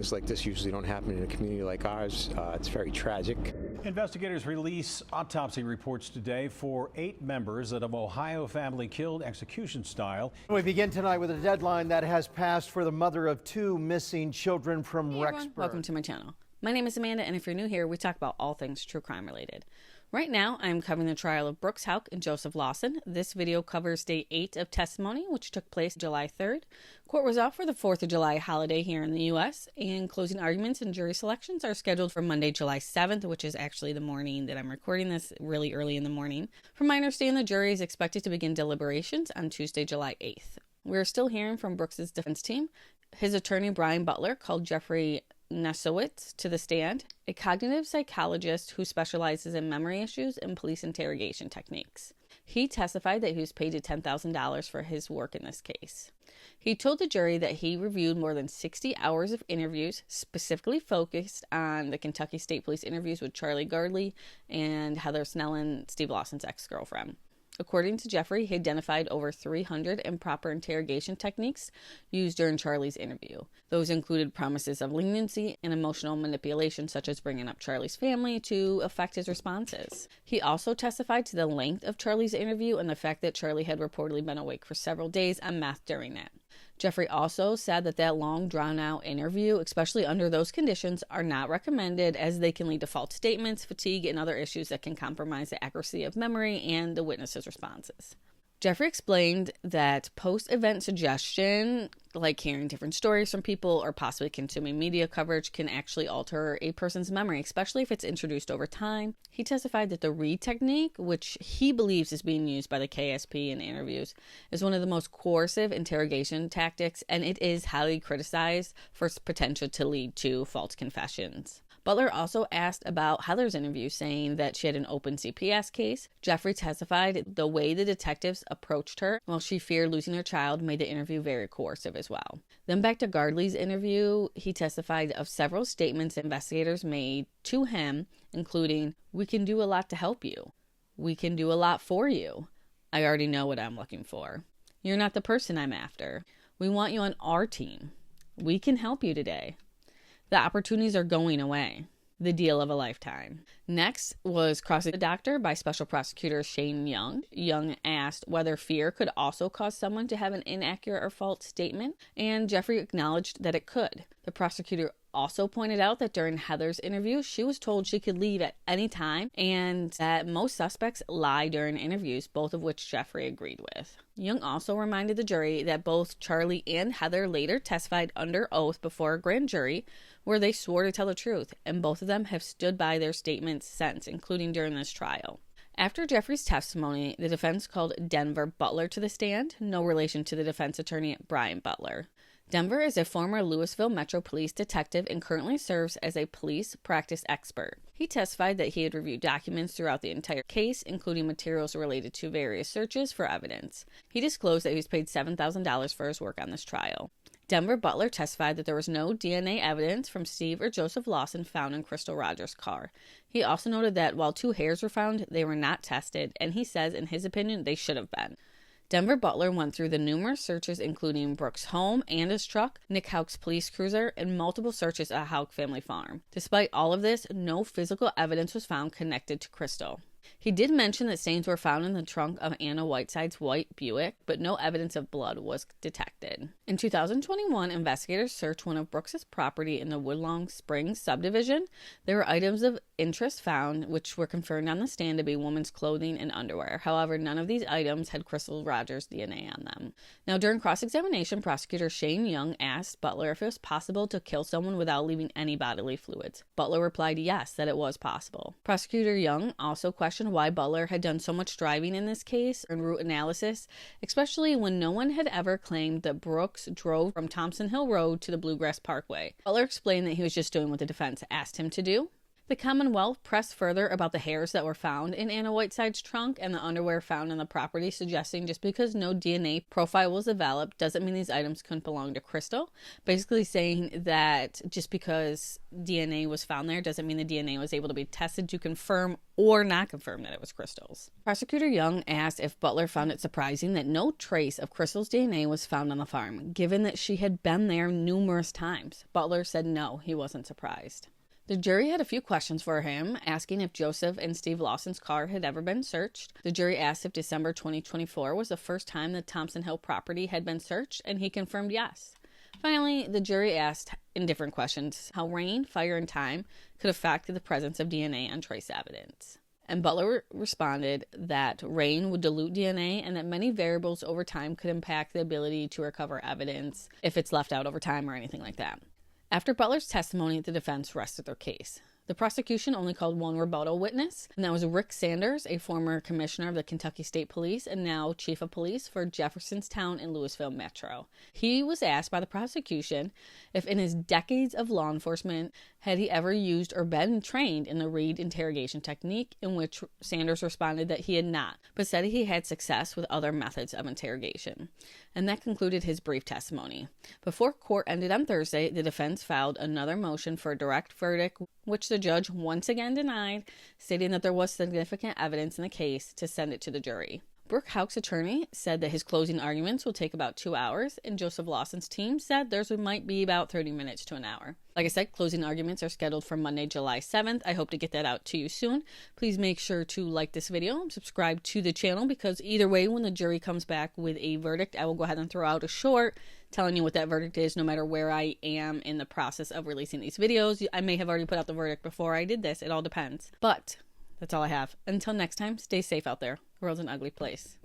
Things like this usually don't happen in a community like ours. It's very tragic. Investigators release autopsy reports today for 8 members of an Ohio family killed execution style. We begin tonight with a deadline that has passed for the mother of 2 missing children from Rexburg. Welcome to my channel. My name is Amanda, and if you're new here, we talk about all things true crime related. Right now, I'm covering the trial of Brooks Houck and Joseph Lawson. This video covers day 8 of testimony, which took place July 3rd. Court was off for the 4th of July holiday here in the U.S., and closing arguments and jury selections are scheduled for Monday, July 7th, which is actually the morning that I'm recording this, really early in the morning. From my understanding, the jury is expected to begin deliberations on Tuesday, July 8th. We're still hearing from Brooks' defense team. His attorney, Brian Butler, called Jeffrey Nasowitz to the stand, a cognitive psychologist who specializes in memory issues and police interrogation techniques. He testified that he was paid $10,000 for his work in this case. He told the jury that he reviewed more than 60 hours of interviews, specifically focused on the Kentucky State Police interviews with Charlie Gardley and Heather Snellen, Steve Lawson's ex-girlfriend. According to Jeffrey, he identified over 300 improper interrogation techniques used during Charlie's interview. Those included promises of leniency and emotional manipulation, such as bringing up Charlie's family to affect his responses. He also testified to the length of Charlie's interview and the fact that Charlie had reportedly been awake for several days on meth during it. Jeffrey also said that long, drawn-out interview, especially under those conditions, are not recommended as they can lead to false statements, fatigue, and other issues that can compromise the accuracy of memory and the witness's responses. Jeffrey explained that post-event suggestion, like hearing different stories from people or possibly consuming media coverage, can actually alter a person's memory, especially if it's introduced over time. He testified that the read technique, which he believes is being used by the KSP in interviews, is one of the most coercive interrogation tactics, and it is highly criticized for its potential to lead to false confessions. Butler also asked about Heather's interview, saying that she had an open CPS case. Jeffrey testified the way the detectives approached her while she feared losing her child made the interview very coercive as well. Then back to Gardley's interview, he testified of several statements investigators made to him, including, "We can do a lot to help you. We can do a lot for you. I already know what I'm looking for. You're not the person I'm after. We want you on our team. We can help you today. The opportunities are going away. The deal of a lifetime." Next was crossing the doctor by Special Prosecutor Shane Young. Young asked whether fear could also cause someone to have an inaccurate or false statement, and Jeffrey acknowledged that it could. The prosecutor also pointed out that during Heather's interview, she was told she could leave at any time and that most suspects lie during interviews, both of which Jeffrey agreed with. Young also reminded the jury that both Charlie and Heather later testified under oath before a grand jury where they swore to tell the truth, and both of them have stood by their statements since, including during this trial. After Jeffrey's testimony, the defense called Denver Butler to the stand, no relation to the defense attorney Brian Butler. Denver is a former Louisville Metro Police detective and currently serves as a police practice expert. He testified that he had reviewed documents throughout the entire case, including materials related to various searches for evidence. He disclosed that he was paid $7,000 for his work on this trial. Denver Butler testified that there was no DNA evidence from Steve or Joseph Lawson found in Crystal Rogers' car. He also noted that while 2 hairs were found, they were not tested, and he says, in his opinion, they should have been. Denver Butler went through the numerous searches, including Brooks' home and his truck, Nick Houck's police cruiser, and multiple searches at Houck family farm. Despite all of this, no physical evidence was found connected to Crystal. He did mention that stains were found in the trunk of Anna Whiteside's white Buick, but no evidence of blood was detected. In 2021, investigators searched one of Brooks' property in the Woodlawn Springs subdivision. There were items of interest found, which were confirmed on the stand to be women's clothing and underwear. However, none of these items had Crystal Rogers' DNA on them. Now, during cross-examination, prosecutor Shane Young asked Butler if it was possible to kill someone without leaving any bodily fluids. Butler replied yes, that it was possible. Prosecutor Young also questioned why Butler had done so much driving in this case and route analysis, especially when no one had ever claimed that Brooks drove from Thompson Hill Road to the Bluegrass Parkway. Butler explained that he was just doing what the defense asked him to do. The Commonwealth pressed further about the hairs that were found in Anna Whiteside's trunk and the underwear found on the property, suggesting just because no DNA profile was developed doesn't mean these items couldn't belong to Crystal. Basically saying that just because DNA was found there doesn't mean the DNA was able to be tested to confirm or not confirm that it was Crystal's. Prosecutor Young asked if Butler found it surprising that no trace of Crystal's DNA was found on the farm, given that she had been there numerous times. Butler said no, he wasn't surprised. The jury had a few questions for him, asking if Joseph and Steve Lawson's car had ever been searched. The jury asked if December 2024 was the first time the Thompson Hill property had been searched, and he confirmed yes. Finally, the jury asked in different questions how rain, fire, and time could affect the presence of DNA on trace evidence. And Butler responded that rain would dilute DNA and that many variables over time could impact the ability to recover evidence if it's left out over time or anything like that. After Butler's testimony, the defense rested their case. The prosecution only called one rebuttal witness, and that was Rick Sanders, a former commissioner of the Kentucky State Police and now chief of police for Jeffersonstown and Louisville Metro. He was asked by the prosecution if in his decades of law enforcement had he ever used or been trained in the Reed interrogation technique, in which Sanders responded that he had not, but said he had success with other methods of interrogation. And that concluded his brief testimony. Before court ended on Thursday, the defense filed another motion for a direct verdict, which the judge once again denied, stating that there was significant evidence in the case to send it to the jury. Brooke Houck's attorney said that his closing arguments will take about 2 hours, and Joseph Lawson's team said theirs might be about 30 minutes to an hour. Like I said, closing arguments are scheduled for Monday, July 7th. I hope to get that out to you soon. Please make sure to like this video and subscribe to the channel, because either way, when the jury comes back with a verdict, I will go ahead and throw out a short telling you what that verdict is, no matter where I am in the process of releasing these videos. I may have already put out the verdict before I did this. It all depends. But that's all I have. Until next time, stay safe out there. The world's an ugly place.